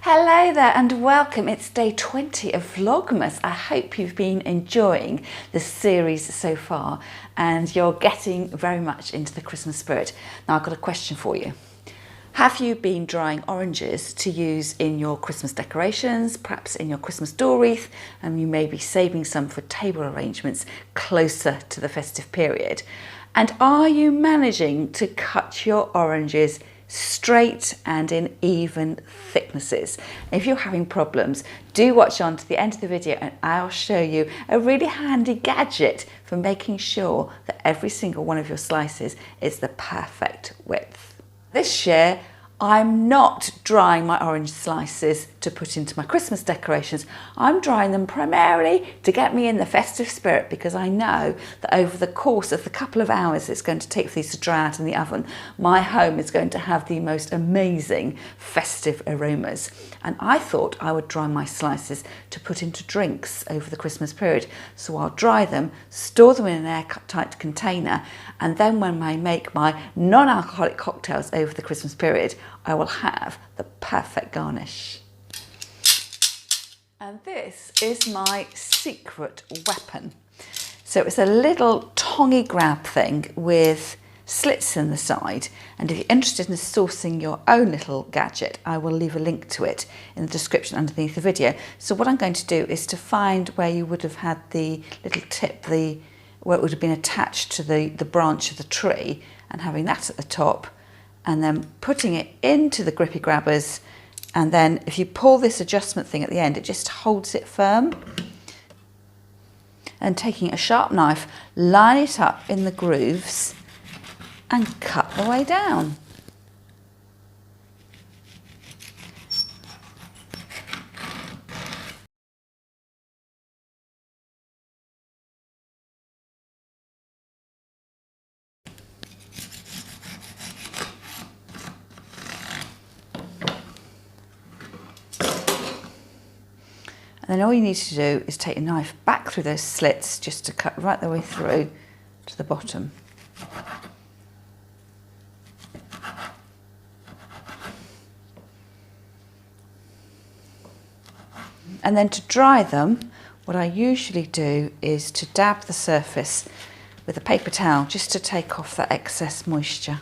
Hello there and welcome. It's day 20 of Vlogmas. I hope you've been enjoying the series so far and you're getting very much into the Christmas spirit. Now I've got a question for you. Have you been drying oranges to use in your Christmas decorations, perhaps in your Christmas door wreath, and you may be saving some for table arrangements closer to the festive period? And are you managing to cut your oranges straight and in even thicknesses? If you're having problems, do watch on to the end of the video and I'll show you a really handy gadget for making sure that every single one of your slices is the perfect width. This year, I'm not drying my orange slices to put into my Christmas decorations. I'm drying them primarily to get me in the festive spirit, because I know that over the course of the couple of hours it's going to take for these to dry out in the oven, my home is going to have the most amazing festive aromas. And I thought I would dry my slices to put into drinks over the Christmas period. So I'll dry them, store them in an airtight container, and then when I make my non-alcoholic cocktails over the Christmas period, I will have the perfect garnish. And this is my secret weapon. So it's a little tongy grab thing with slits in the side, and if you're interested in sourcing your own little gadget, I will leave a link to it in the description underneath the video. So what I'm going to do is to find where you would have had the little tip, where it would have been attached to the branch of the tree, and having that at the top, and then putting it into the grippy grabbers, and then if you pull this adjustment thing at the end, it just holds it firm. And taking a sharp knife, line it up in the grooves and cut the way down. And then all you need to do is take a knife back through those slits just to cut right the way through to the bottom. And then to dry them, what I usually do is to dab the surface with a paper towel just to take off that excess moisture.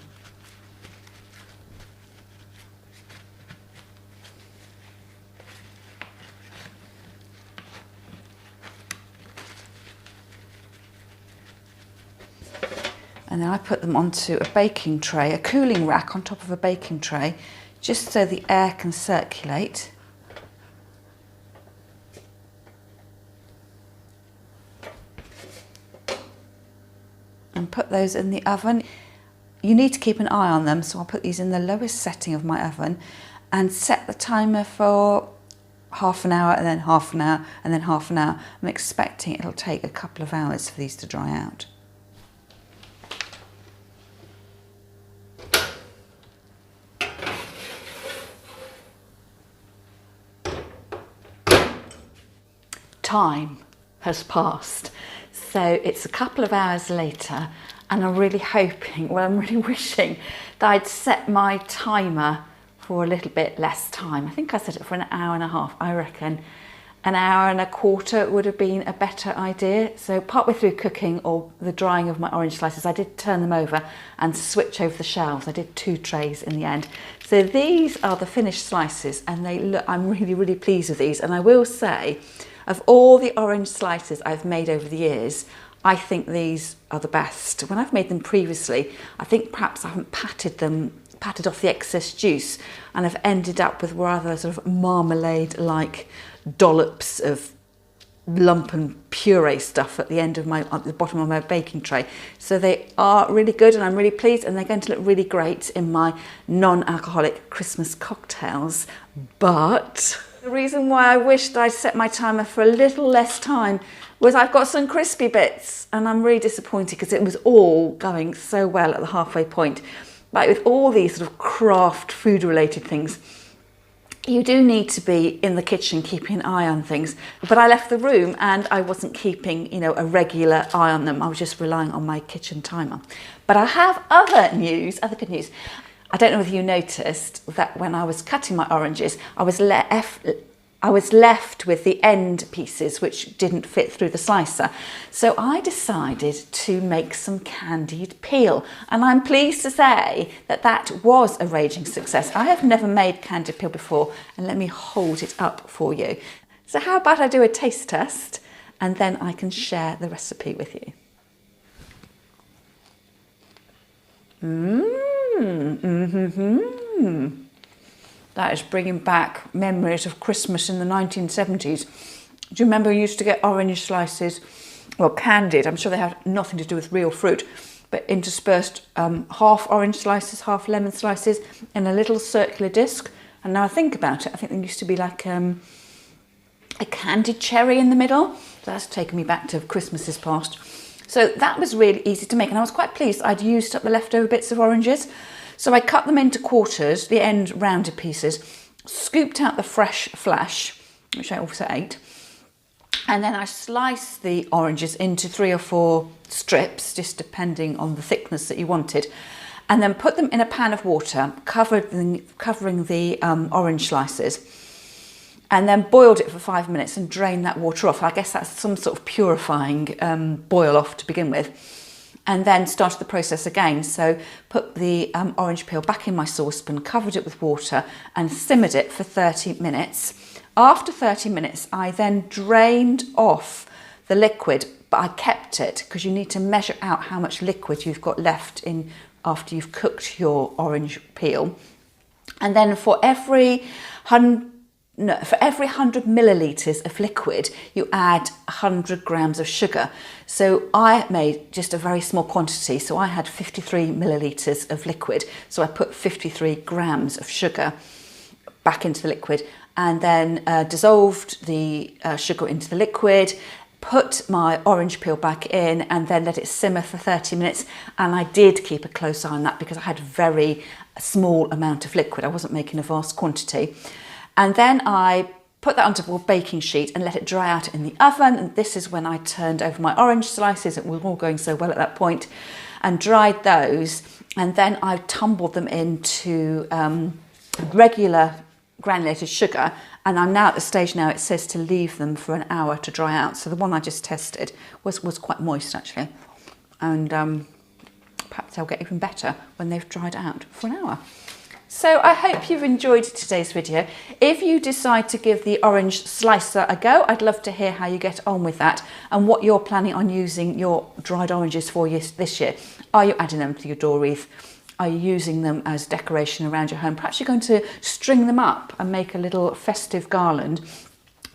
And then I put them onto a baking tray, a cooling rack on top of a baking tray, just so the air can circulate. And put those in the oven. You need to keep an eye on them, so I'll put these in the lowest setting of my oven and set the timer for half an hour, and then half an hour, and then half an hour. I'm expecting it'll take a couple of hours for these to dry out. Time has passed, so it's a couple of hours later, and I'm really hoping, well, I'm really wishing that I'd set my timer for a little bit less time. I think I set it for an hour and a half. I reckon an hour and a quarter would have been a better idea. So partway through cooking or the drying of my orange slices, I did turn them over and switch over the shelves. I did 2 trays in the end. So these are the finished slices, and they look, I'm really, really pleased with these. And I will say, of all the orange slices I've made over the years, I think these are the best. When I've made them previously, I think perhaps I haven't patted off the excess juice, and I've ended up with rather sort of marmalade-like dollops of lump and puree stuff at the bottom of my baking tray. So they are really good, and I'm really pleased, and they're going to look really great in my non-alcoholic Christmas cocktails. But the reason why I wished I'd set my timer for a little less time was I've got some crispy bits, and I'm really disappointed because it was all going so well at the halfway point. Like with all these sort of craft food related things, you do need to be in the kitchen keeping an eye on things. But I left the room and I wasn't keeping, a regular eye on them. I was just relying on my kitchen timer. But I have other good news. I don't know whether you noticed that when I was cutting my oranges, I was left with the end pieces which didn't fit through the slicer. So I decided to make some candied peel, and I'm pleased to say that that was a raging success. I have never made candied peel before, and let me hold it up for you. So how about I do a taste test and then I can share the recipe with you. That is bringing back memories of Christmas in the 1970s. Do you remember we used to get orange slices, well, candied, I'm sure they had nothing to do with real fruit, but interspersed half orange slices, half lemon slices in a little circular disc. And now I think about it, I think there used to be like a candied cherry in the middle. So that's taken me back to Christmases past. So that was really easy to make, and I was quite pleased. I'd used up the leftover bits of oranges. So I cut them into quarters, the end rounded pieces, scooped out the fresh flesh, which I also ate, and then I sliced the oranges into 3 or 4 strips, just depending on the thickness that you wanted, and then put them in a pan of water, covering the orange slices, and then boiled it for 5 minutes and drained that water off. I guess that's some sort of purifying boil off to begin with. And then started the process again. So put the orange peel back in my saucepan, covered it with water and simmered it for 30 minutes. After 30 minutes, I then drained off the liquid, but I kept it because you need to measure out how much liquid you've got left in after you've cooked your orange peel. And then for every 100 millilitres of liquid, you add 100 grams of sugar. So I made just a very small quantity. So I had 53 millilitres of liquid. So I put 53 grams of sugar back into the liquid and then dissolved the sugar into the liquid, put my orange peel back in and then let it simmer for 30 minutes. And I did keep a close eye on that because I had a very small amount of liquid. I wasn't making a vast quantity. And then I put that onto a baking sheet and let it dry out in the oven. And this is when I turned over my orange slices. It was all going so well at that point, and dried those. And then I tumbled them into regular granulated sugar. And I'm now at the stage now it says to leave them for an hour to dry out. So the one I just tested was quite moist actually. And perhaps they'll get even better when they've dried out for an hour. So I hope you've enjoyed today's video. If you decide to give the orange slicer a go, I'd love to hear how you get on with that and what you're planning on using your dried oranges for this year. Are you adding them to your door wreath? Are you using them as decoration around your home? Perhaps you're going to string them up and make a little festive garland.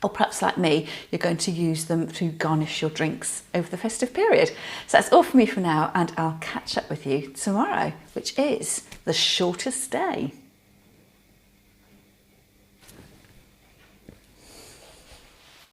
Or perhaps like me, you're going to use them to garnish your drinks over the festive period. So that's all from me for now, and I'll catch up with you tomorrow, which is the shortest day.